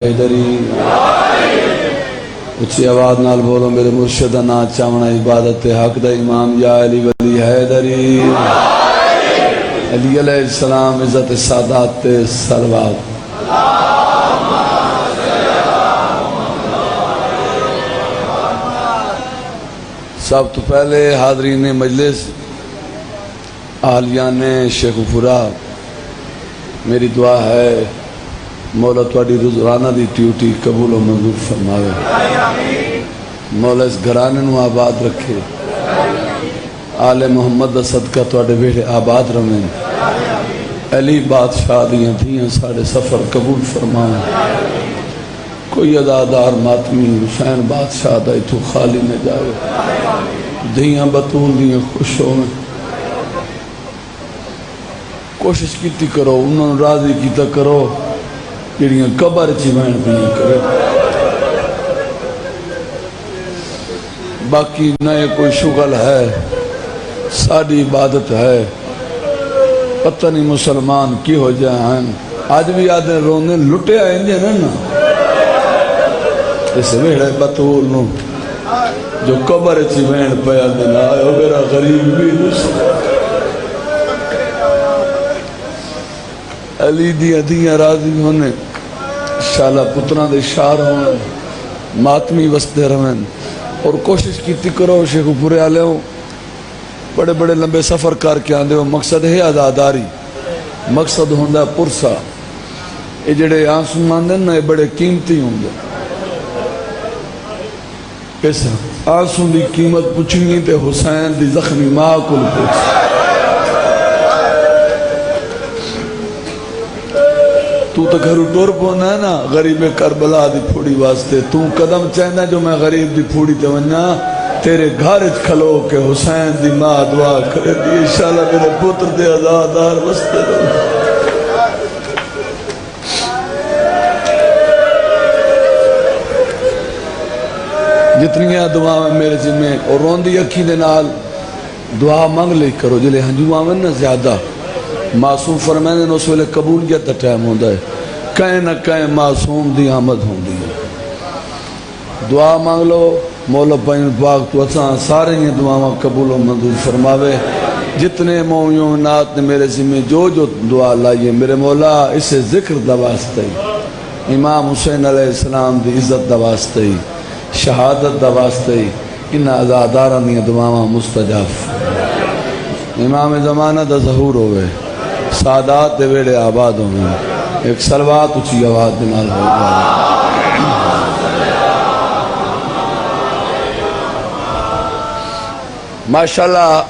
حیدری اچھی آواز نال بولو میرے مرشد نا چاونا عبادت حق دا امام یا علی ولی حیدری علی علیہ السلام عزت سادات سلوات سب تو پہلے حاضرین مجلس اہلیان شیخ پورا میری دعا ہے مولا تواڈی روزانہ دی ڈیوٹی قبول و منظور فرماوے، مولا اس گھرانے نو آباد رکھے، آل محمد دا صدقہ تواڈے بیٹے آباد رہیں، علی بادشاہ دیاں دھیاں ساڑے سفر قبول فرماوے، کوئی عزادار ماتمی حسین بادشاہ دا تو خالی نہ جاوے، دھیاں بطول دیاں خوش ہوئے، کوشش کیتی کرو انہوں نے راضی کیتا کرو جڑیاں قبر چی بہن پہن کرے، باقی نئے کوئی شغل ہے ساری عبادت ہے، پتہ نہیں مسلمان کی ہو جائیں آج بھی آدھے رونے لٹے آئیں جے نا اس ویڑے بطول نو جو قبر چی بہن پہن دینا آئے میرا غریب بھی علی دیاں دیاں راضی ہونے شالا پتران دے شار ہونے ماتمی وستے رہیں اور کوشش کیتی کرو شیخ پورے آلے ہوں بڑے بڑے لمبے سفر کر کے آندے ہو، مقصد ہے عزاداری، مقصد ہوندہ پرسا، یہ جڑے آنسو ماندے نا یہ بڑے قیمتی ہوندے، اس آنسو دی قیمت پوچھنی تے حسین دی زخمی ماں کل پوچھ تو تو گھرو ٹور پونا ہے نا غریب کربلا دی پھوڑی واسطے، تو قدم چاہنا جو میں غریب دی پھوڑی تے ونیا تیرے گھارج کھلو کہ حسین دی ماں دعا کرے دی انشاءاللہ میرے پتر دے عزادار واسطے رہو۔ جتنی دعا میں میرے ذمہ اور روندی اکھی دے نال دعا مانگ لے کرو جلے ہنجو آمن نا زیادہ معصوم فرمائنے نے اس ویلے قبولیت دا ٹائم ہوندہ ہے، کہیں نہ کہیں معصوم دی آمد ہوندی ہے، دعا مانگ لو مولا پائن پاک تو اچھا سارے یہ دعا قبول و منظور فرماوے، جتنے مومنات نے میرے ذمہ جو دعا لائیے میرے مولا اسے ذکر دا واسطہ ہی، امام حسین علیہ السلام دی عزت دا واسطہ ہی، شہادت دا واسطہ ہی، انہا عزادارہ نہیں دعا مستجاب، امام زمانہ دا ظہور ہوئے، سادات دے ویڑے آباد ہوئے، ایک سلوات اچھی آواز دنال ہو گیا۔ ماشاءاللہ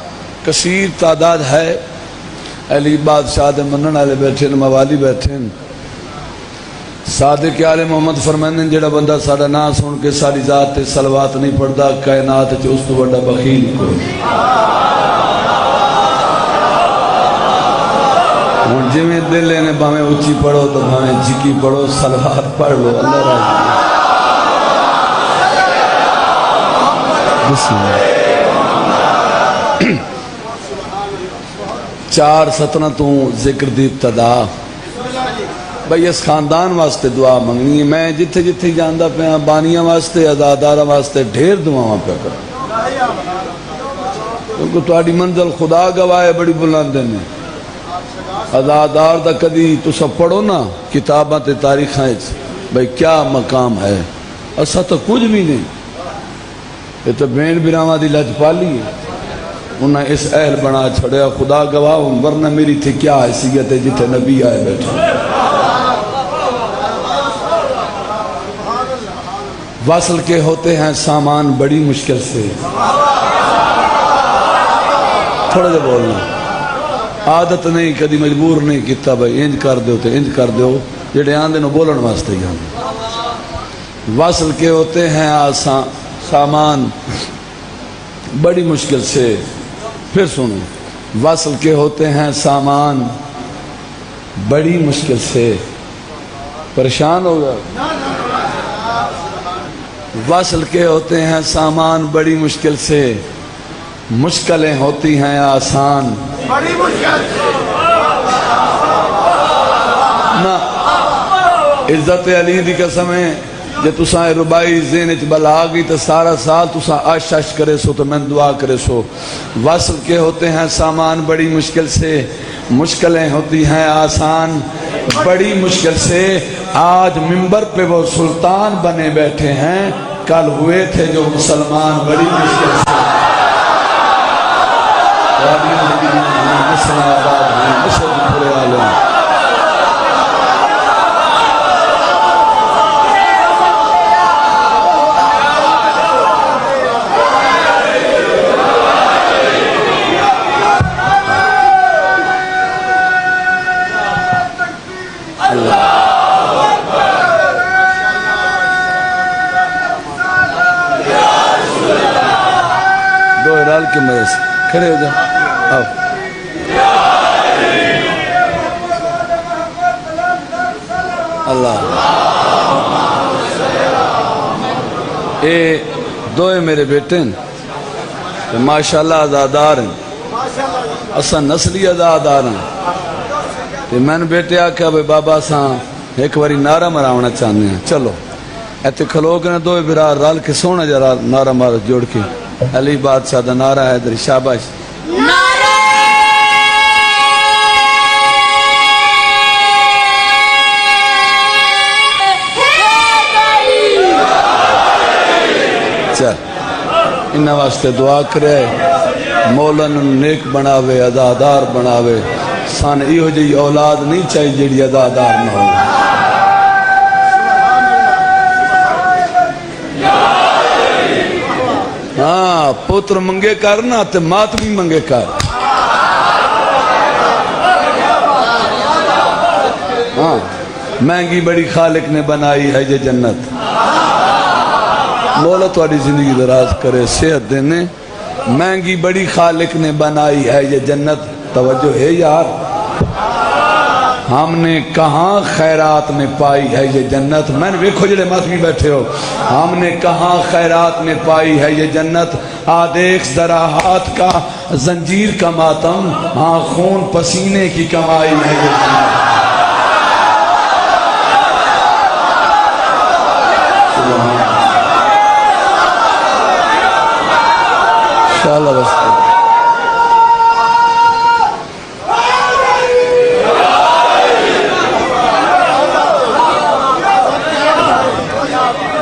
کثیر تعداد ہے، علی بادشاہ دے منن والے بیٹھے موالی بیٹھے، صادق آل محمد فرمائنے جڑا بندہ ساڑا نام سن کے ساری ذات تے سلوات نہیں پڑھدا کائنات چ اس تو بڑا بخیل کوئی جی میں دل لینے باہیں اچھی پڑھو تو باہیں جھکی پڑھو سلوات پڑھ لو اللہ راضی بسم اللہ 4 ستنتوں ذکر دی ابتدا بھئی اس خاندان واسطے دعا منگنی ہے، میں جتھے جتھے جاندہ پہ ہیں بانیاں واسطے عزادارہ واسطے ڈھیر دعاواں پہ کرو کیونکہ تواڈی منزل خدا گواہ بڑی بلندے نے، عزادار دا کدی تو سب پڑھو نا کتاباں تے تاریخاں بھئی کیا مقام ہے، اسا تو کچھ بھی نہیں، یہ تو بین براواں دی لج پالی ہے، انہیں اس اہل بنا چھڑیا خدا گواہ ورنہ میری تھی کیا حیثیت ہے جتھے نبی آئے بیٹھے، واصل کے ہوتے ہیں سامان بڑی مشکل سے، تھوڑا جا بولنا عادت نہیں کدی مجبور نہیں کیتا بھائی انج کر دیو تے انج کر دیو جڑے آندے نو بولن واسطے ہی آندے، واصل کے ہوتے ہیں سامان بڑی مشکل سے، پھر سنو واصل کے ہوتے ہیں سامان بڑی مشکل سے، پریشان ہوگا، واصل کے ہوتے ہیں سامان بڑی مشکل سے، مشکلیں ہوتی ہیں آسان بڑی مشکل سے، عزت علی دی قسم ہے جے تساں ربائی ذہن وچ بلا آ گئی تو سارا سال تساں اش اش کرے سو تو میں دعا کرے سو. وصل کے ہوتے ہیں سامان بڑی مشکل سے، مشکلیں ہوتی ہیں آسان بڑی مشکل سے. آج ممبر پہ وہ سلطان بنے بیٹھے ہیں، کل ہوئے تھے جو مسلمان بڑی مشکل سے. مسلم آباد ہیں، مشرق پورے عالم. ڈال کے مدد سے کھڑے ہو جاؤ. آؤ اللہ اے دوئے میرے بیٹے ہیں ماشاءاللہ ازادار ہیں، اساں نسلی ازادار ہیں. میں نے بیٹے آکھا بھئی بابا ساں ایک باری نعرہ مراونا چاہنے ہیں. چلو ایتے کھلو کے دوئے برار رال کے سونا جرا نعرہ مارا جوڑ کے. علی بادشاہ دا نعرہ ہے در شاباش. چل انہا واسطے دعا کرے مولاً نیک بناوے ازادار بناوے. سان ایہو جی اولاد نہیں چاہیے جیڑی ازادار نہ ہو. ہاں پتر منگے کرنا تے مات بھی منگے کر. ہاں مہنگی بڑی خالق نے بنائی ہے یہ جنت. مولا تھوڑی زندگی دراز کرے صحت دینے. مہنگی بڑی خالق نے بنائی ہے یہ جنت. توجہ ہے یار، ہم نے کہاں خیرات میں پائی ہے یہ جنت. میں نے ویکھو جڑے ماتمی بیٹھے ہو، ہم نے کہاں خیرات میں پائی ہے یہ جنت. دیکھ ذرا ہاتھ کا زنجیر کا ماتم، ہاں خون پسینے کی کمائی ہے یہ جنت. انشاءاللہ بس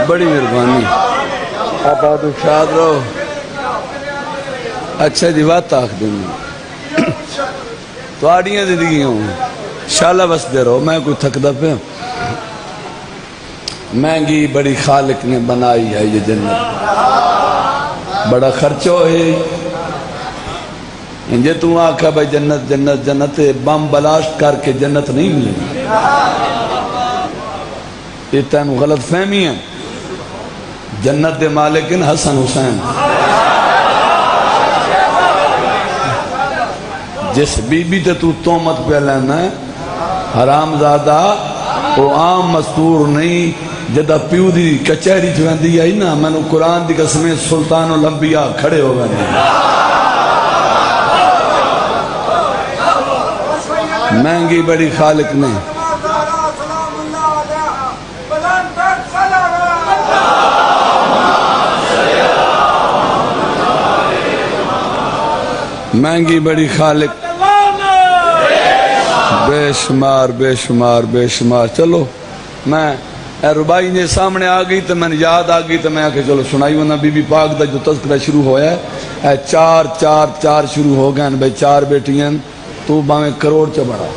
بڑی مہربانی. آپ آدھو شاد رہو. اچھا جی بات آخ دیں تو آڑیاں زندگی ہوں انشاءاللہ بس دے رہو. میں کوئی تھکدا پہ مہنگی بڑی خالق نے بنائی ہے یہ جنت. بڑا خرچو ہے انجے تو آکھا بھائی جنت جنت جنت بم بلاسٹ کر کے جنت نہیں ملے. یہ تین غلط فہمی ہے. جنت دے مالکن حسن حسین. جس بی بی تے تو تومت پہ لینا ہے حرام زادہ وہ عام مستور نہیں. جدہ پیو دی کچہری چوین دی آئی نا میں نے قرآن دی قسمیں سلطان الانبیاء کھڑے ہو گئے. مہنگی بڑی خالق نے مہنگی بڑی خالق بے شمار بے شمار بے شمار. چلو میں ربائی نے سامنے آ گئی تو میں نے یاد آ گئی تو میں آکے چلو سنائی ہونا. بی بی پاک دا جو تذکرہ شروع ہویا ہے چار چار چار شروع ہو گئے بھائی. چار بیٹیاں تو باویں کروڑ چ بڑا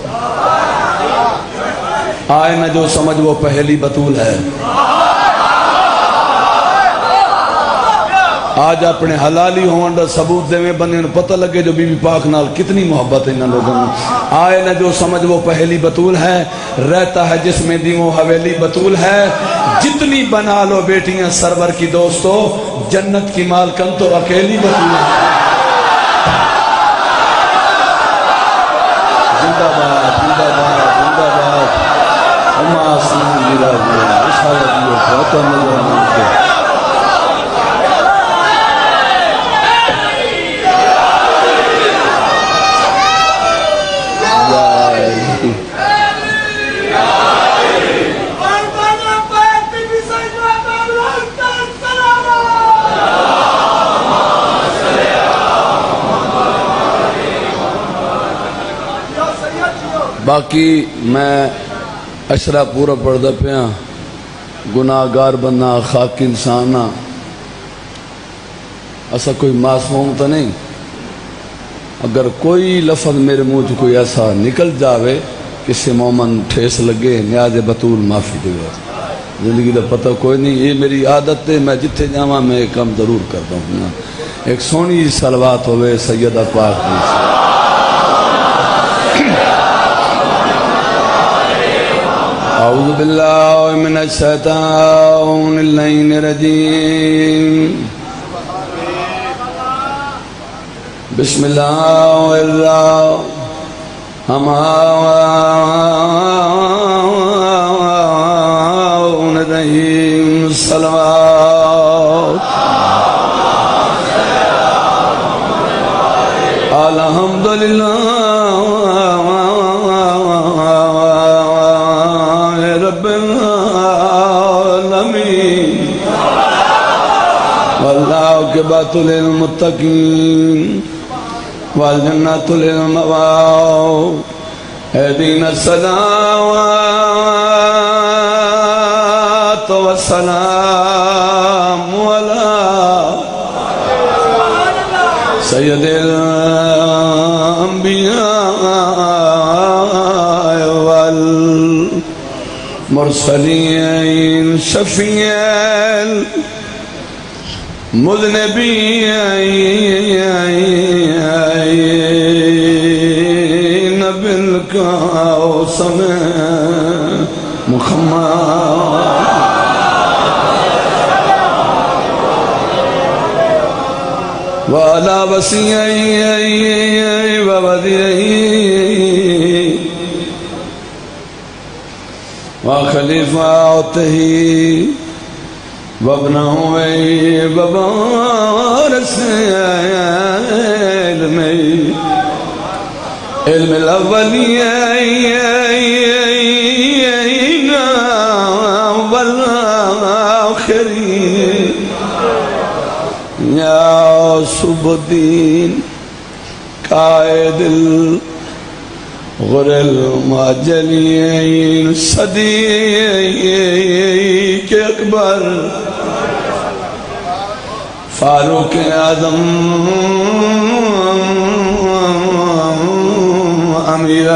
آئے نہ جو سمجھ وہ پہلی بطول ہے. آج اپنے حلالی ہون دا ثبوت دے میں بندے پتہ لگے جو بی بی پاک نال کتنی محبت ہے ان لوگوں نے. آئے نہ جو سمجھ وہ پہلی بطول ہے. رہتا ہے جس میں دی وہ حویلی بطول ہے. جتنی بنا لو بیٹیاں سرور کی دوستو جنت کی مالکن تو اکیلی بطول ہے. زندہ باد زندہ باد زندہ باد. اما آسمان گرا دیا اشارہ دیا بہت ملے باقی میں اشرا پورا پڑھدا پیا گناہگار بندہ خاک انسان ہاں ایسا کوئی معصوم تو نہیں اگر کوئی لفظ میرے منہ تو کوئی ایسا نکل جاوے کسی مومن ٹھیس لگے نیاز بطول معافی دے زندگی کا پتہ کوئی نہیں یہ میری عادت ہے میں جتھے جاواں میں ایک کام ضرور کرتا ہوں ایک سونی صلوات ہوئے سیدہ پاک دی اعوذ باللہ من الشیطان اللعین الرجیم بسم اللہ الرحمن الرحیم صلوات الحمدللہ رب العالمین والعاقبۃ للمتقین والجنة للمأوى اهدنا الصلاة والسلام على سيد الأنبياء والمرسلين شفيع المذنبين بالكوثر محمد وعلى وصيه ووزيره وخليفته وابنه وبارس علم الأولين والآخرين يا صبح الدين قائد الغر المعجلين صديق اکبر فاروق اعظم امیر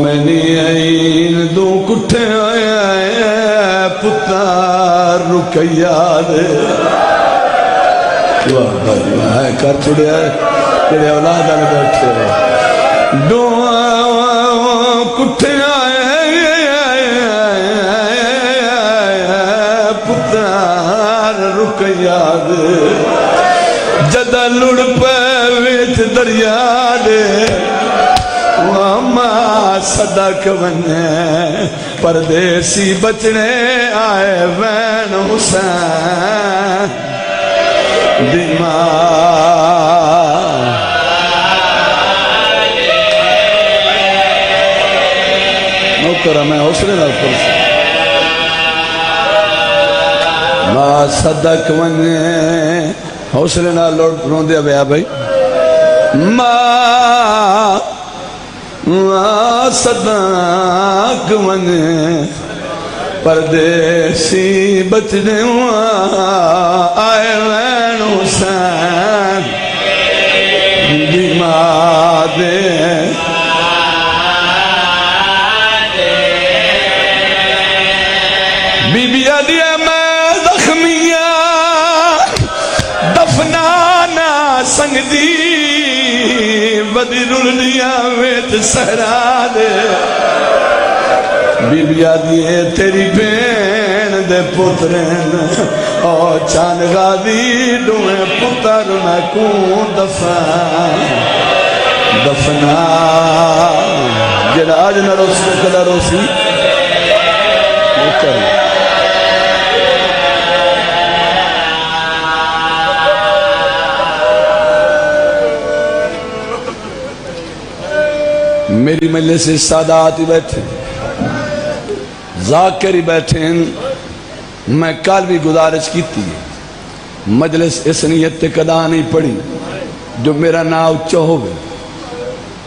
المومنین دو کٹھے آئے پتر رکیہ دے کر چھڑے آئے تیرے اولاد آنے بیٹھے دو کٹھے آئے پتر رکیہ دے جدہ لڑ پہ ویچ دریا دے وہاں صدق بنے پردیسی بچنے آئے وین حسین دماغ نوکرہ میں حسنے لگ پرس ما صدق بنے حوصلے نہ لوٹ رون دیا بیا بھائی ما صدق بنے پردیسی بچنے آئے وین حسین بیمار دے بی بی علیہ میں زخمیاں دفنانا سنگ دی بدی رلنیاں ویت سہرا دے بی بی آدھیے تیری بین دے پترین اور چاند غادی ڈوئے پتر میں کون دفنا جڑا آج نہ روسی کلا روسی مکر میری مجلس سے سادات ہی بیٹھے ذاکر ہی بیٹھے ہیں میں کل بھی گزارش کی تھی مجلس اس نیت تے کدا نہیں پڑھی جو میرا نام اچھا ہوئے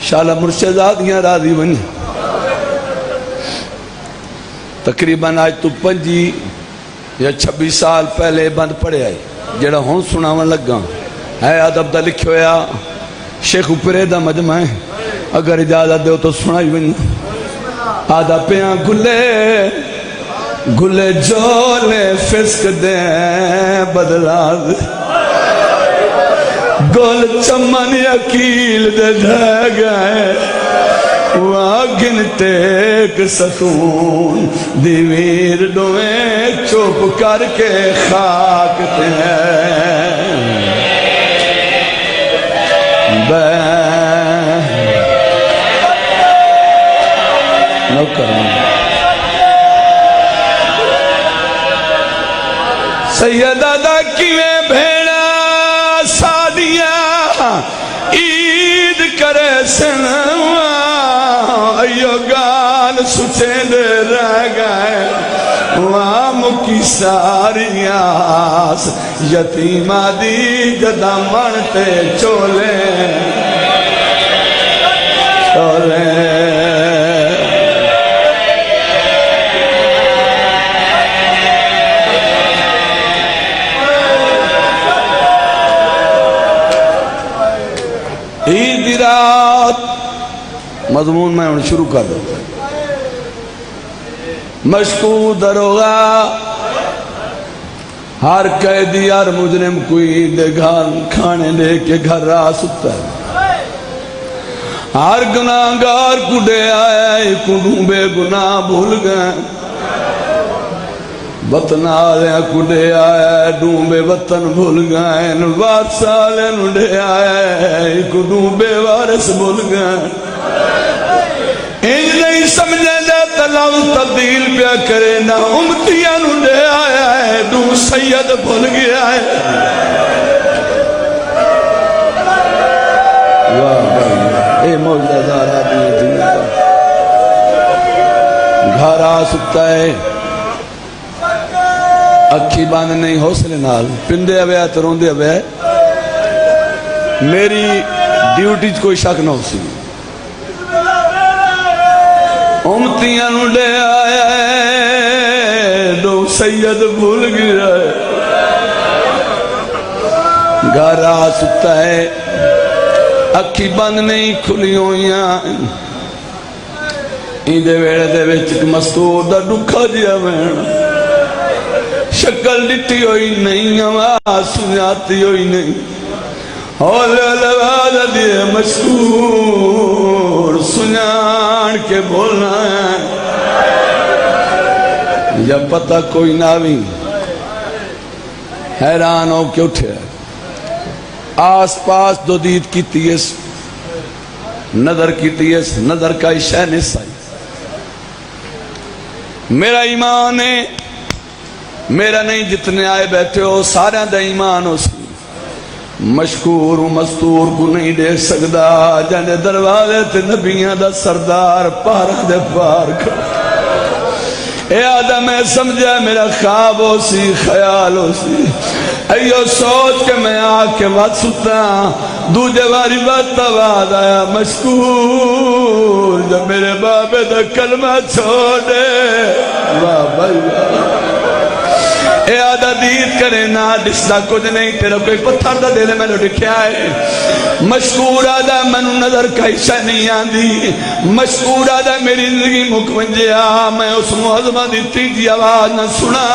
شالا مرشدادیاں راضی بنی تقریباً آج تو 25 یا 26 سال پہلے بند پڑے آئی جڑا ہون سناون لگا ہے ادب دا لکھے ہویا شیخ اوپرے دا مجمع ہے اگر اجازت دے تو سنائی بنی آدھا پیاں گلے گلے جولے فسک دے بدلا گل چمن یکیل دے دھے گئے وہاں گنتے ایک ستون دیویر ڈویں چوپ کر کے خاک تے سیدہ دا کیویں بھیڑا سادیاں عید کرے سنوا ایو گال سچے دے رہ گئے وہاں مکی ساری آس یتیمہ دی جدا منتے چولے چولے عید رات مضمون میں انہیں شروع کر دو مشکو دروغہ ہر قیدی ہر مجرم کوئی دے گھر کھانے دے کے گھر راہ سکتا ہے ہر گناہگار کو دے آئے کو ڈوبے گناہ بھول گئے وطن آلے کو دے آئے ڈوبے وطن بھول گئے وارث آلے دے آئے کو ڈوبے وارث بھول گئے انج نہیں سمجھے دے تلام تبدیل پیا کرے نہ امتیاں دے آیا ہے دو سید بھول گیا ہے اے موجودہ دارہ دیئے دنیا گھر آ سکتا ہے اکھی باندھ نہیں حوصلے نال پندے ہوئے تروندے ہوئے میری ڈیوٹی کوئی شک نہ ہو سی امتیاں دے آیا ہے دو سید بھول گیا ہے گھر آ سکتا ہے اکھی بند نہیں کھلی ہوئیاں ایندے ویڑے دے وچ مستور دا ڈکھا دیا ویڑا شکل ڈٹی ہوئی نہیں آواز سناتی ہوئی نہیں ہولے لباد دیئے مشکور سنان کے بولنا ہے یا پتہ کوئی ناوی حیران ہو کے اٹھے آس پاس دو دید کی تیس نظر کی تیس نظر کا اشیاء نسائی میرا ایمان ہے میرا نہیں جتنے آئے بیٹھے ہو سارے دا ایمان ہو سی مشکور مستور کو نہیں دیکھ سکتا جانے دروازے تے نبیاں دا سردار پارا دے پار کر اے آدم میں سمجھا میرا خواب ہو سی خیال ہو سی ایو سوچ کے میں آکے بات ستا دوجہ باری بات آواز آیا مشکور جب میرے بابے دا کلمہ چھوڑے بابا اے آدھا دید کرے نا دستا کچھ نہیں تیرا کوئی پتھر دا دے میں نے لکھیا ہے مشکور آدھا منو نظر کا حصہ نہیں آندی مشکور آدھا میری زندگی مکمنجیا میں اس معظمہ دی تیجی آواز نہ سنا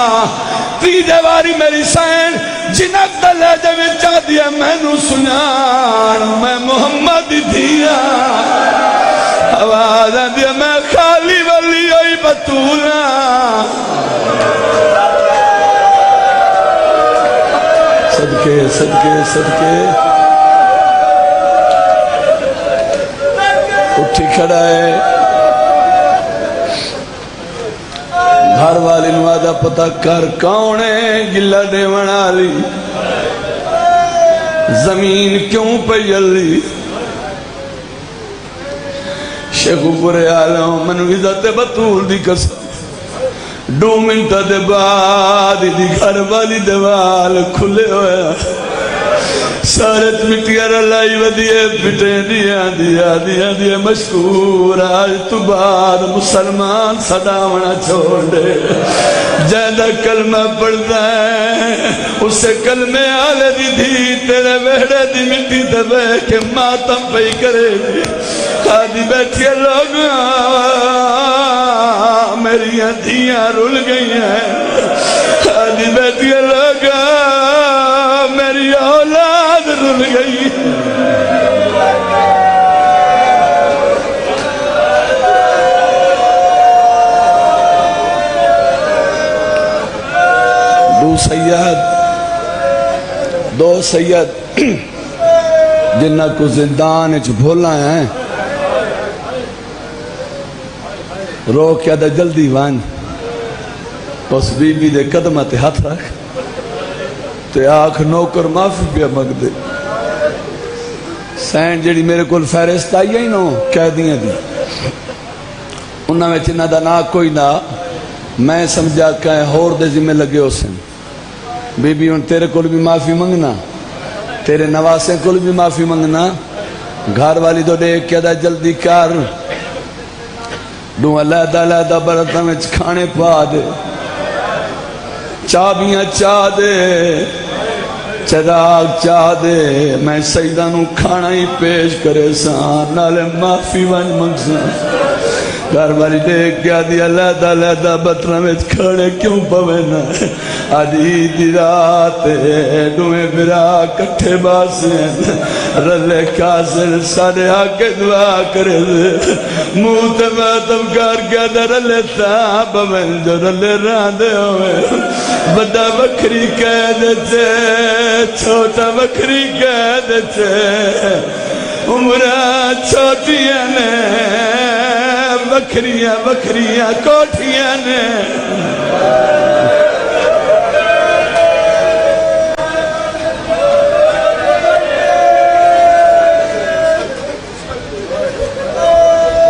تیجے واری میری سین جنک دا لہجہ میں چاہ دیا میں نو سنان میں محمد دیا آواز دیا میں خالی ولی ہوئی بطولا صدقے صدقے صدقے اٹھی کھڑا ہے گھر والی نوادہ پتہ کر کونے گلہ دے منالی زمین کیوں پیلی شیخ برے عالم منو عزت بطول دی قسم 2 منٹ دے بعد دی گھر والی دیوال کھلے ہویا سارے مٹیاں رلائی ودیے پٹے دیا مشکور آج تو بعد مسلمان صداونا چھوڑ دے جیدہ کلمہ پڑھتا ہے اسے کلمے آلے دی دھی تیرے ویڑے دی مٹی دبے کہ ماتم پہی کرے دی آدھی بیٹھے لوگ میری دھیاں رول گئی ہیں آدھی بیٹھے لوگ میری اولاد رول گئی دو سید جنہ کو زندان اچھ بھولا ہیں رو کیا دا جلدی وان اس بی بی دے قدمہ تے ہاتھ رکھ تے آنکھ نوکر معافی پہ مگ دے سین جڑی میرے کول فہرست آئی ہی نو قیدیاں دی انہاں میں چنہ دا نا کوئی نہ میں سمجھا کہیں ہور دے ذمہ لگے ہو سن بی بی ان تیرے کول بھی معافی منگنا تیرے نواسے کول بھی معافی منگنا گھر والی تو دیکھ کیا دا جلدی کر دوں علیحدہ برتن میں کھانے پا دے چابیاں چاہ دے چراغ چاہ دے میں سیدہ نو کھانا ہی پیش کرے سان نالے معافی ون منگ سان گھر والی دیکھ گیا دی علیحدہ بطرہ میں کھڑے کیوں پوینا آدھی دی رات دوئے برا کٹھے باسیں رلے کاسر سارے آکے دعا کرے موت ماتم کار گیا دا رلے تاب میں جو رلے راندے ہوئے بڑا بکری کہہ دیتے چھوٹا بکری کہہ دیتے عمرہ چھوٹیاں نے بکریاں بکریاں کوٹھیاں نے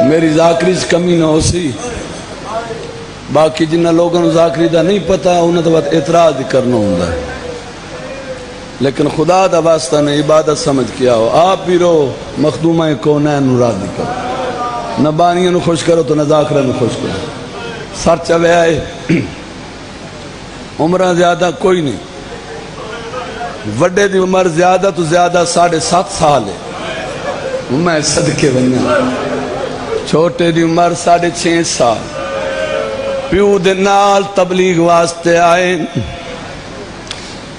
میری ذاکری سے کمی نہ ہو سی باقی جنہ لوگوں نے ذاکری دا نہیں پتا انہیں تو بات اعتراض کرنا ہوں ہے لیکن خدا دا واسطہ نے عبادت سمجھ کیا ہو آپ بھی رو مخدومہ کونین راضی کرو نہ بانیوں نو خوش کرو تو نہ ذاکرہ نو خوش کرو سر چوے آئے عمرہ زیادہ کوئی نہیں وڈے دی عمر زیادہ تو زیادہ 7.5 سال ہے میں صدقے بنیا چھوٹے دی عمر 6.5 سال پیو دے نال تبلیغ واسطے آئے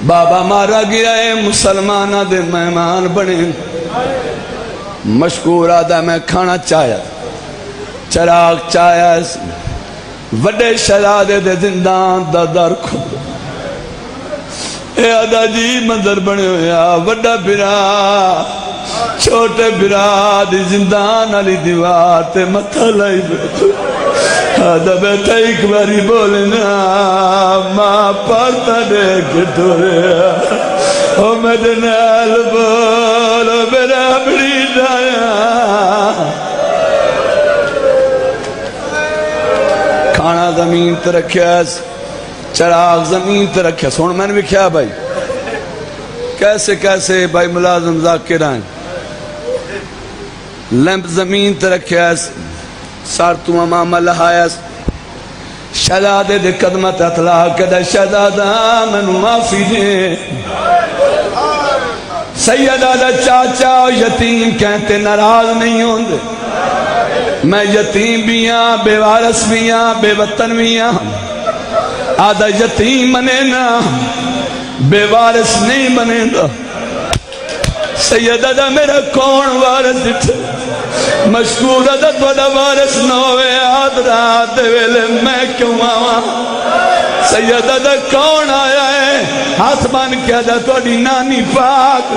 بابا مارا گیا ہے مسلمانہ دے مہمان بنے مشکور آدھا میں کھانا چاہیا چراغ چاہیا وڈے شہزادے دے زندان دا در کھل اے آدھا جی منظر بنے ہویا وڈا برا چھوٹے برا دی زندان علی دیوار تے متھا لائی بیٹھو آدھا بیٹھا ایک باری بولنا ماں پارتا دیکھ دوریا او مدنال بولو میرا بڑی دایا کھانا زمین تے رکھیا چراغ زمین تے رکھیا سوڑ میں نے بھی کیا بھائی کیسے بھائی ملازم ذاکر آئیں لیمپ زمین تے رکھیا سار تو امام لہایا شہزادے دے قدمت اطلاق کدہ شہزادہ منو معافی دے سیدہ دا چاچا یتیم کہتے ناراض نہیں ہوں دے میں یتیم بھی ہاں بے وارث بھی ہاں بے وطن بھی ہاں آدھا یتیم بنے نا بے وارث نہیں بنے دا سیدہ دا میرا کون وارث دیتے مشکور دا توڑا وارث نوے آدھ رات ویلے میں کیوں آواں سیدہ دا کون آیا ہے ہاتھ بان کیا دا توڑی نانی پاک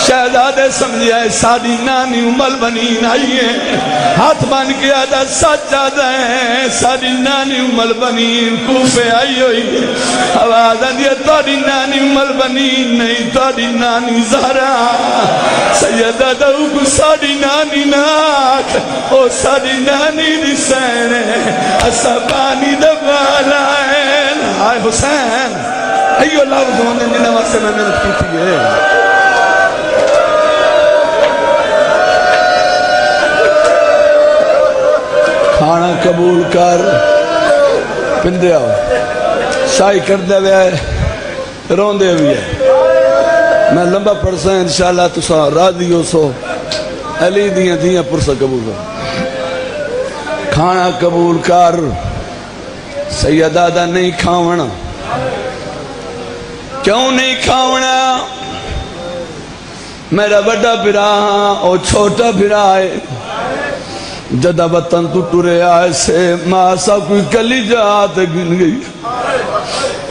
شہزادے سمجھیا ہے ساری نانی امال بنین آئی ہے ہاتھ بان کیا دا سجادہ ہے ساری نانی امال بنین کوفے آئی ہوئی ہے آواز دیا توڑی نانی امال بنین نہیں توڑی نانی زہرا سیدہ دا کو ساری نانی ناک او ساری نانی دی سینے اسبانی دبالا ہے آئے حسین ایو اللہ وزوان نے نواسے میں محنت کی تھی ہے کھانا قبول کر پندے آؤ شاہی کردے ہوئے روندے ہوئے میں لمبا پڑھسا ہے انشاءاللہ تسا راضی ہو سو علی دیاں پرسا قبول ہو کھانا قبول کر سیدہ دا نہیں کھاونا کیوں نہیں کھاونا میرا بڑا بھرا ہاں اور چھوٹا بھرا ہے جدہ وطن تو ٹرے آئے سے ماں سا کوئی کلی جات گن گئی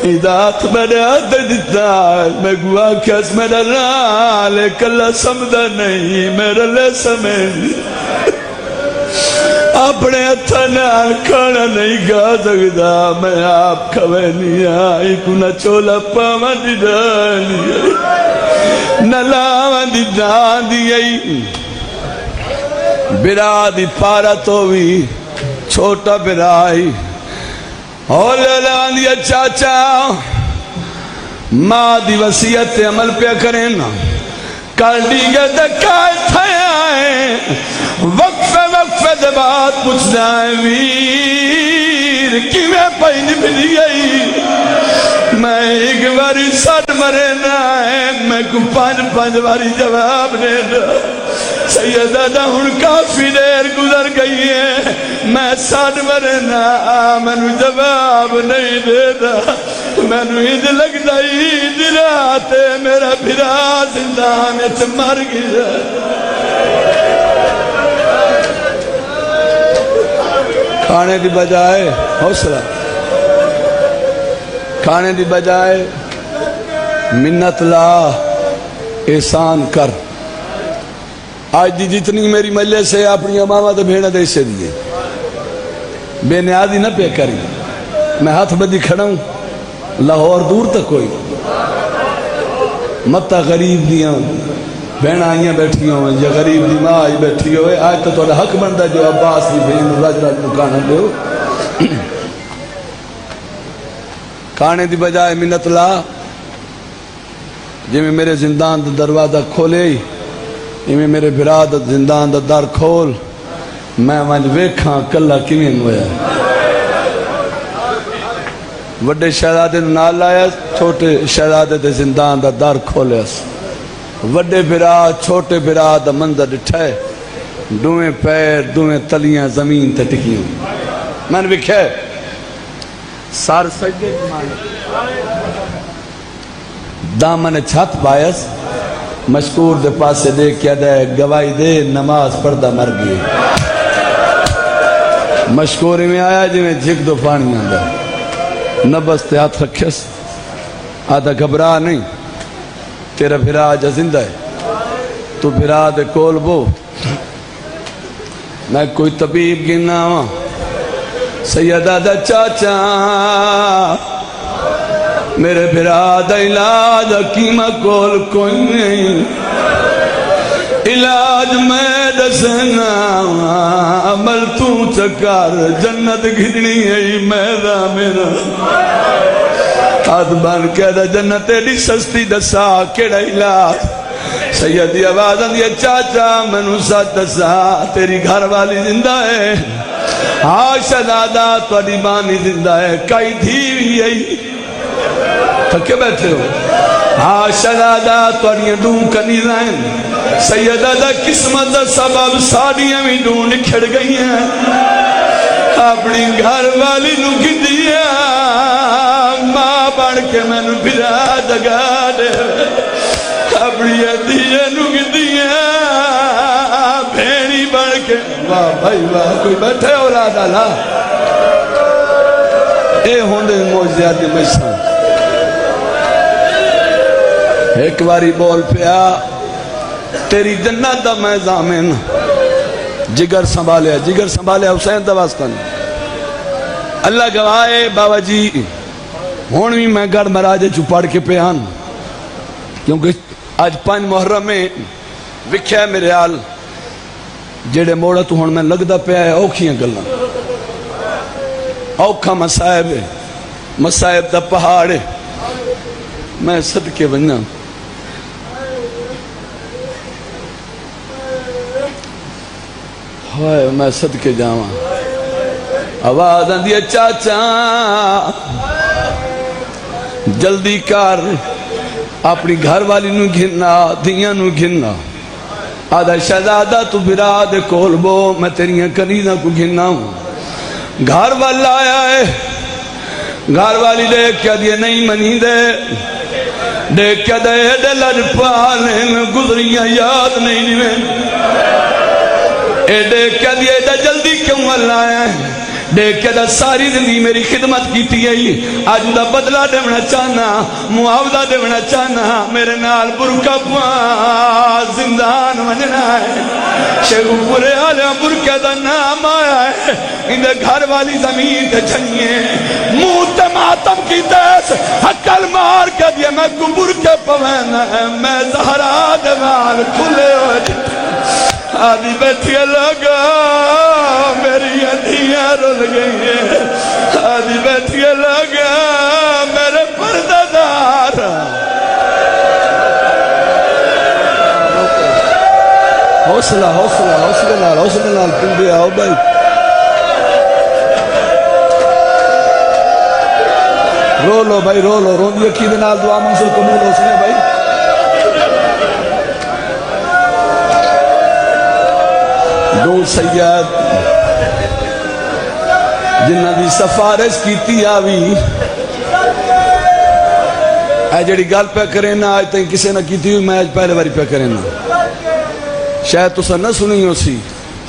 ادات میرے ہاتھ دیتا ہے میں گوا کیس میرا رالے کلا سمدہ نہیں میرا لے سمیں اپنے ہتھا نال کھانا نہیں گا سکتا میں آپ کھوے نہیں آئی کنا چولا پاما دی ڈانی نلاما دی ڈان دی آئی برا دی پارا تو بھی چھوٹا برائی ہولے لان دیا چاچا ماں دی وسیعت عمل پہ کریں کر دیگے دکھائے تھے آئے وقفے دے بات پوچھ جائے ویر کی میں پہنی ملی گئی میں ایک باری سٹ مرے نہ ہے میں کو پانچ باری جواب نے سیدہ دا ہن کافی دیر گزر گئی ہے میں سٹ مرے نہ میں نو جواب نہیں دیتا میں نو ہند لگ دائی دلاتے میرا بھرا زندان اچھ مر گیا کھانے دی بجائے حوصلہ کھانے دی بجائے منت لا احسان کر آج دی جتنی میری ملے سے اپنی امامہ تو بھیڑا دے سے دیئے بے نیادی نہ پہ کری میں ہاتھ بدی کھڑا ہوں لاہور دور تک کوئی متا غریب دیاں بہن آئیاں بیٹھی ہوئے یا غریب دی ماں آئی بیٹھی ہوئے آج تو توڑا حق بندہ جو عباس دی بہن راج راج مکانا دے ہو کھانے دی بجائے منت لا جی میں میرے زندان دا دروازہ کھولے جی میں میرے براد زندان دا در کھول میں وانج ویکھاں کلہ کمین ہویا وڈے شہزادے نال آیا چھوٹے شہزادے دے زندان دا در کھولے وڈے برا چھوٹے برا دا منظر ڈٹھائے دویں پیر دویں تلیاں زمین تے ٹکیوں میں نے بکھے سار سجدے دامن چھت پایس مشکور دے پاسے دے کیا دے گواہی دے نماز پڑھدا مر گئی مشکوری میں آیا جی میں جھک دو پانی آندا نبس تے ہاتھ رکھیس آدھا گھبرا نہیں تیرا بھرا آجا زندہ ہے تو بھرا دے کول بو میں کوئی طبیب گننا ہوا سیدہ دا چاچا میرے بھرا دا علاج حکیمہ کول کوئی نہیں علاج میں دسنا عمل تو چکار جنت گھڑنی ہے میرا میرا آدمان کہہ دا جنت ایڈی سستی دسا کیڑا علاج سیدی آواز اندیا چاچا منو ساتھ دسا تیری گھر والی زندہ ہے ہاں شہزادہ توڑی بانی زندہ ہے کئی دھی بھی ہے تھکے بیٹھے ہو ہاں شہزادہ توڑی دون کنی رائن سیدہ دا قسمت دا سبب ساڑیاں بھی دون کھڑ گئی ہیں اپنی گھر والی نو کی دیا ماں بڑھ کے میں نو بھرا جگا دے اپنی دیئے نو کی دیا بھیڑی بڑھ کے واہ بھائی واہ کوئی بیٹھے اولاد اللہ اے ہوندے موجزیات مشہاں ایک باری بول پیا تیری جنت دا میں زامن جگر سنبھالیا حسین دا واسطہ اللہ گواہے بابا جی ہون بھی میں گھر مراجے چو پڑھ کے پیان کیونکہ آج 5 محرم میں وکھیا ہے میرے حال جیڑے موڑا تو ہون میں لگدا پیا ہے اوکھیاں گلنا اوکھا مسائب دا پہاڑ ہے میں صدقے بننا ہائے میں صدقے جاواں آواز آندی ہے چاچا جلدی کر اپنی گھر والی نو گھننا دھیاں نو گھننا آدھا شہزادہ تو برا دے کول بو میں تیریاں کنیزاں کو گھننا ہوں گھر والا آیا ہے گھر والی دیکھ کیا دیے نہیں منی دے دیکھ کیا دے لڑ پالیں گزریاں یاد نہیں نویں اے دیکھ کیا دیے جلدی کیوں اللہ آیا ہے دیکھ کے ساری زندگی میری خدمت کیتی ہے آج دا بدلہ دیونا چاہنا معاوضہ دیونا چاہنا میرے نال برکہ پا زندان مننا ہے شیخ پورے آلیا برکہ دا نام آیا ہے اندھے گھر والی زمین تے چھنیے منہ تے ماتم کی دیس حقل مار کے دیا میں کو برکہ پوینا ہے میں زہرا دیوال کھلے ہوئے آدھی بیٹھی لگا میری ادھیاں رول گئی ہیں آدھی بیٹھی لگا میرے پردہ دار حوصلہ حوصلہ حوصلہ نال پنڈے آؤ بھائی رو لو بھائی رو لو رو دی اکھی دے نال دعا منظور قبول ہو سنے بھائی دو سید جنہ دی سفارش کیتی آوی اے جڑی گل پہ کریں نا آج تک کسے نہ کیتی ہوئی میں آج پہلے باری پہ کریں نا شاید تو سا نہ سنی ہو سی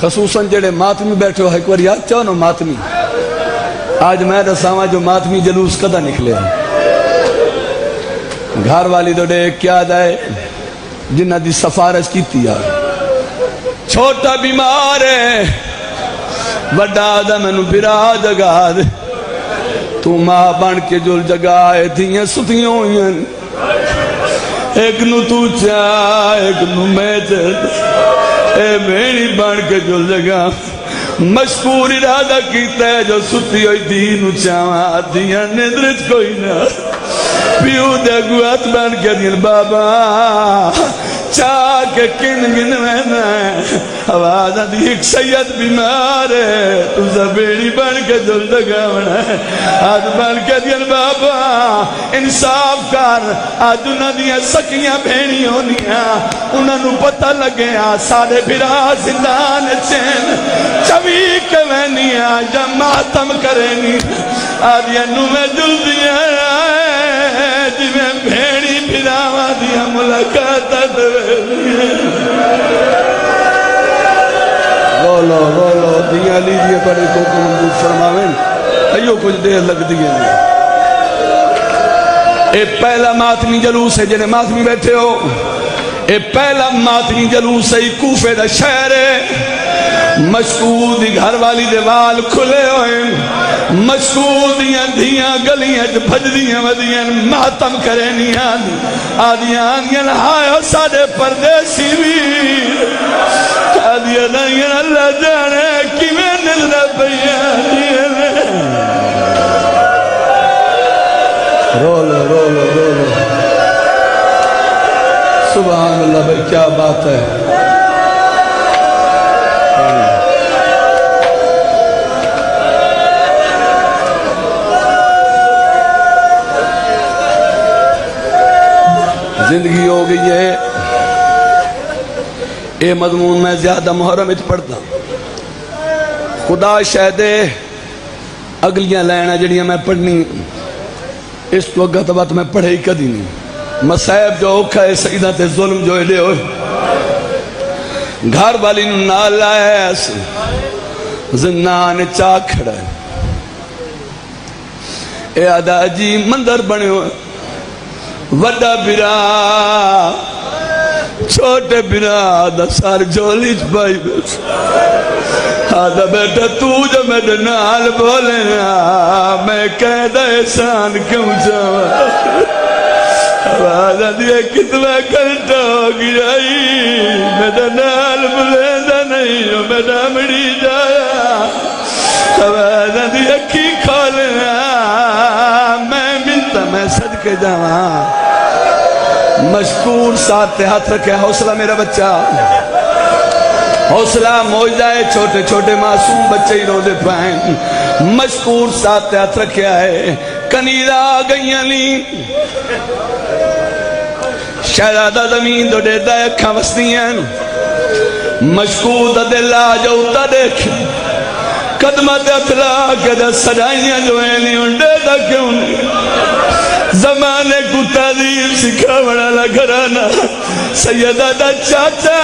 خصوصاً جڑے ماتمی بیٹھے ہو ایک بار یاد چاہو نا ماتمی آج میں دساواں جو ماتمی جلوس کدا نکلے گھر والی دو ڈے کیا دائے جنہ دی سفارش کیتی آوی چھوٹا بیمار ہے وڈا دا منو برا جگا دے تو ماں بن کے جل جگائے دھیاں ستیاں ہوئیں ایک نو تو چاہ ایک نو میں چاہ اے میری بن کے جل جگا مشکور ارادہ کیتا ہے جو ستی ہوئی دینو چاہاں دھیاں ندرت کوئی نہ پیو دے گوات بن کے دین بابا چاہ کے کن گن میں آواز آدھی ایک سید بیمار ہے تو زبیڑی بن کے جل دگاونا ہے آج بن کے دین بابا انصاف کر آج انہاں دیا سکیاں بھینی ہونیاں انہاں نو پتہ لگے سارے بھرا زندان چین چوی کے وینیاں یا ماتم کرینی آدھیا نو میں جل دیا جی میں بھینی بھراوا دیا ملاقات رو دیا لیجئے پڑے کو منظور فرماویں ایو کچھ دیر لگ دیئے اے پہلا ماتمی جلوس ہے جنہیں ماتمی بیٹھے ہو اے پہلا ماتمی جلوس ہے کوفے دا شہر ہے مشکود گھر والی دیوال کھلے ہوئے مشکود دھیاں گلیاں بھج دیاں ودیاں ماتم کرینیاں آدیاں آنگن ہائے ساڑے پردیسی ویر آدیاں آنگن اللہ جانے کی میں نظر بیان رولو سبحان اللہ بھائی کیا بات ہے زندگی ہو گئی ہے اے مضمون میں زیادہ محرم اچ پڑھتا خدا شہدے اگلیاں لینا جڑیاں میں پڑھنی اس تو اگت بات میں پڑھے ہی کدی نہیں مسائب جو اوکھا ہے سیدہ تے ظلم جو ایڈے ہوئے گھر والی نال آئے ایسے زنان چاک کھڑا ہے اے آدھا جی مندر بنے ہوئے وڈا برا چھوٹے برا دا سار جولی چپائی بیس آدھا بیٹا تو جو میرے نال بولے نا میں قید احسان کیوں جاؤں آدھا دیا کتنا کرتا ہو گیا میرے نال بولے دا نہیں ہو میرا مڑی جایا آدھا دیا کی کھولے میں ملتا میں صدقے جاؤں مشکور ساتھ ہاتھ رکھے حوصلہ میرا بچہ حوصلہ موجہ ہے چھوٹے چھوٹے معصوم بچے ہی رو دے پائیں مشکور ساتھ ہاتھ رکھیا ہے کنیزہ گئیاں لی شہزادہ زمین دو ڈیدہ اکھاں وسدیاں مشکور دا دل آ جاؤتا دیکھ قدمت اطلاع کے دا سجائیاں جو ہیں نہیں انڈے دا کیوں نہیں زمانے کو تعظیم سکھا بڑا لگرانا سیدہ دا چاچا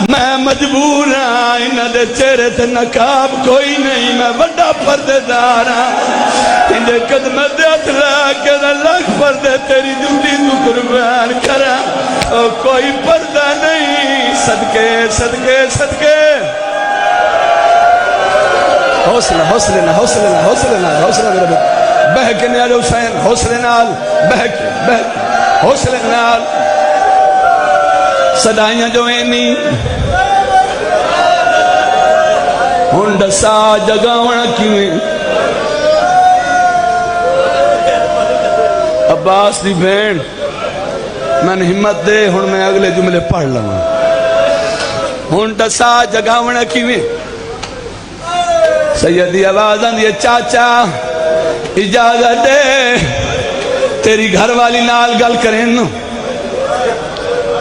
میں مجبور ہاں انہ دے چہرے تے نقاب کوئی نہیں میں بڑا پردے دارا انجھے قدمت اطلاع کے دا لکھ پردے تیری جمدی تو قربان کرا کوئی پردہ نہیں صدقے صدقے صدقے حوصلہ حوصلہ نہ حوصلہ نہ حوصلہ نہ حوصلہ میرا بیٹا بہکے نیال حسین حوصلہ نال بہکے حوصلہ نال صدایاں جو ہیں نہیں ہنڈ سا جگاونا کیویں عباس دی بھین میں نے ہمت دے ہن میں اگلے جملے پڑھ لوں ہنڈ سا جگاونا کیویں سیدی آوازاں یہ چاچا اجازت دے تیری گھر والی نال گل کریں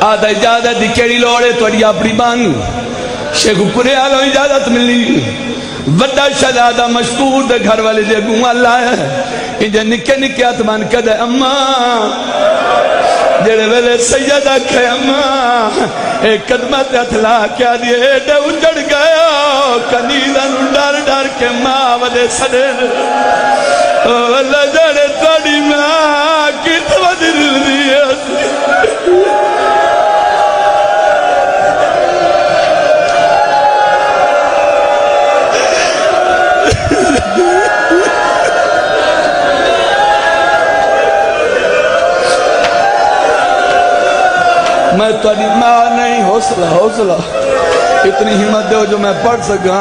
آدھا اجازت دی کیڑی لوڑے توڑی اپنی بانی شیخ پورے آلو اجازت ملی وڈا شہزادہ مشکور دے گھر والے دے گوں اللہ ہے انجھے نکے نکے اتمان کدے اماں جڑے ویلے سیدہ کھے اماں ایک قدمت اطلاع کیا دیئے ایڈے اجڑ گیا کنیزن ڈر ڈر کے ماں ودے سڑے اللہ جڑے توڑی ماں کی توجہ دیئے میں تاری ماں نہیں حوصلہ حوصلہ اتنی ہمت دے جو میں پڑھ سکا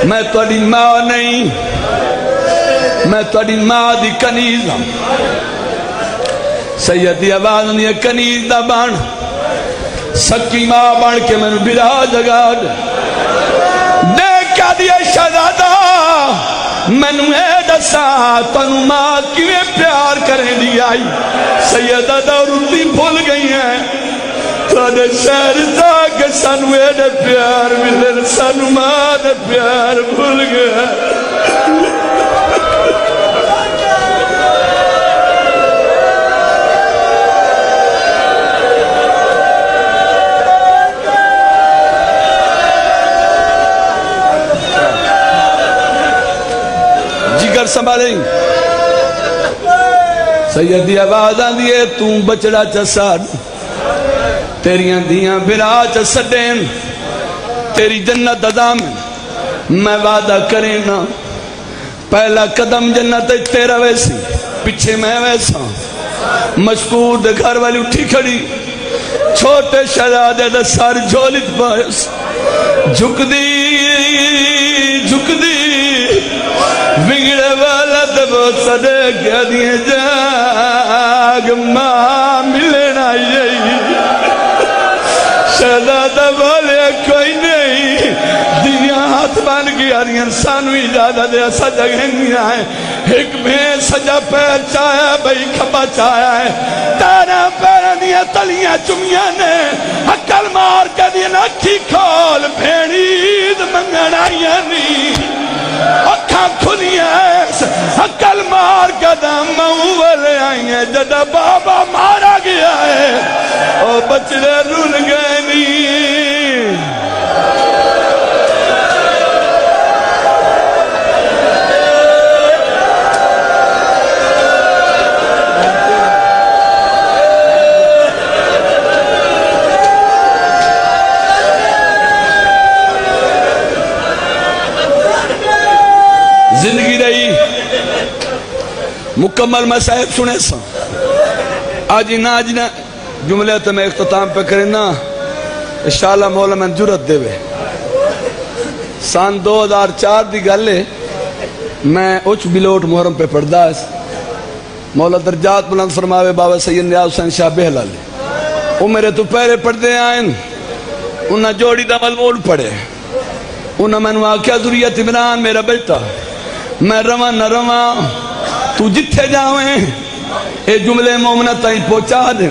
میں تاری ماں نہیں میں تاری ماں دی کنیز ہوں سیدی آواز نے کنیز دا بان سکی ماں بان کے میں بلا جگا دیکھ کیا دیا شہزادہ میں نے دسا تنو ماں کیویں پیار کریں دی آئی سیدہ دورتی بھول گئی ہیں تھوڑے شہر تاکہ سانو ایڈے پیار ملے سانو ماں دے پیار بھول گیا جگر سنبھالیں سیدی آواز آن دیئے تم بچڑا چساد تیریاں دیاں برا چسدین تیری جنت ادامن میں وعدہ کریں نا پہلا قدم جنت تیرا ویسی پچھے میں ویسا مشکور دے گھر والی اٹھی کھڑی چھوٹے شہزادے دا سار جھولت باعث جھک دی بگڑے والا دبو سدے کیا دیئے جاگ ماں ملنا یہی شہزادہ بولے کوئی نہیں دیاں ہاتھ بان گیا دیاں سانو اجازت دے ایسا جگہ نہیں آئے ایک میں سجا پیر چاہیا بھئی کھپا چاہیا ہے تارا پیرا دیا تلیاں چمیاں نے حکل مار کے دیا نکھی کھول بھیڑید منگنائیاں نہیں اکھاں کھلیاں ایس حکل مار کے دام موولے آئیں گے جدہ بابا مارا گیا ہے اور بچڑے رول گئے نہیں زندگی رہی مکمل مسائب سنے سا آج نا جملے تو میں اختتام پہ کریں نا انشاءاللہ مولا میں جرت دے وے سان 2004 دی گلے میں اچھ بلوٹ محرم پہ پڑھدا ہے مولا درجات بلند فرماوے بابا سید نیاز حسین شاہ بہلالے وہ میرے تو پہرے پڑھدے آئیں انہاں جوڑی دا مضمون پڑھے انہاں میں نے آکھیا ذریت عمران میرا بیٹا میں رواں نہ رواں تو جتھے جاویں اے جملے مومنہ تائیں پہنچا دیں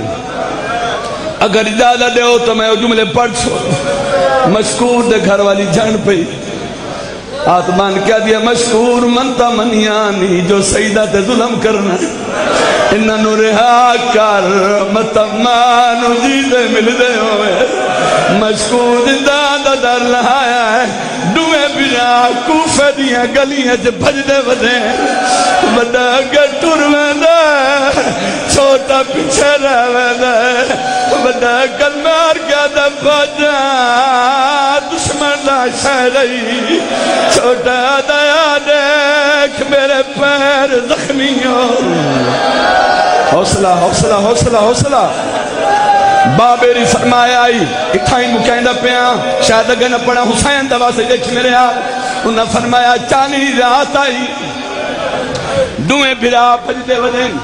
اگر اجازت دے ہو تو میں وہ جملے پڑھ چھو مشکور دے گھر والی جان پئی آتمان کیا دیا مشکور منتا منیانی جو سیدہ تے ظلم کرنا انہاں نو رہا کر متمانو جیدے مل دے ہوئے مشکور دا در لہایا ہے ڈوئے بنا کوفے دیا گلیاں جے بھج دے ودے بڑا اگر ٹور میں دے چھوٹا پیچھے رہ میں دے بڑا اگر مار گیا دے بجا دشمن دا شہری چھوٹا دیا دیکھ میرے پیر زخمی ہو حوصلہ حوصلہ حوصلہ حوصلہ بابیری فرمایا آئی اتھائیں مکیندہ پیاں شاید اگر نہ پڑھا حسین دوا سے دیکھ میرے آپ انہاں فرمایا چانی رات آئی دوئے بھرا پجدے ودین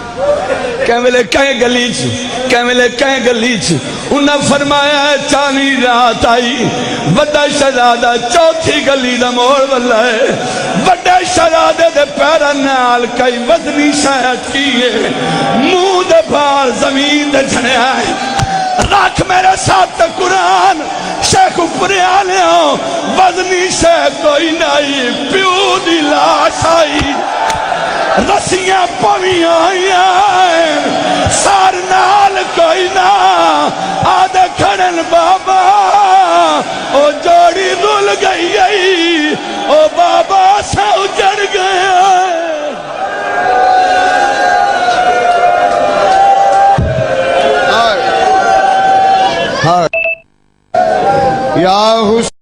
کیملے کہیں گلیچ کیملے کہیں گلیچ انہاں فرمایا چانی رات آئی بڑا شہزادہ چوتھی گلی دا موڑ واللہ ہے بڑے شہزادے دے پیرا نال کئی وزنی شاید کیے منہ دے بھار زمین دے جھنے آئے رکھ میرے ساتھ قرآن شیخ اوپر آلے ہوں وزنی شیخ کوئی نہیں پیو دی لاش آئی رسیاں پویاں آئیں سار نال کوئی نہ آدھے کھڑن بابا او جوڑی دل گئی گئی او بابا سا اجڑ گیا یا حسین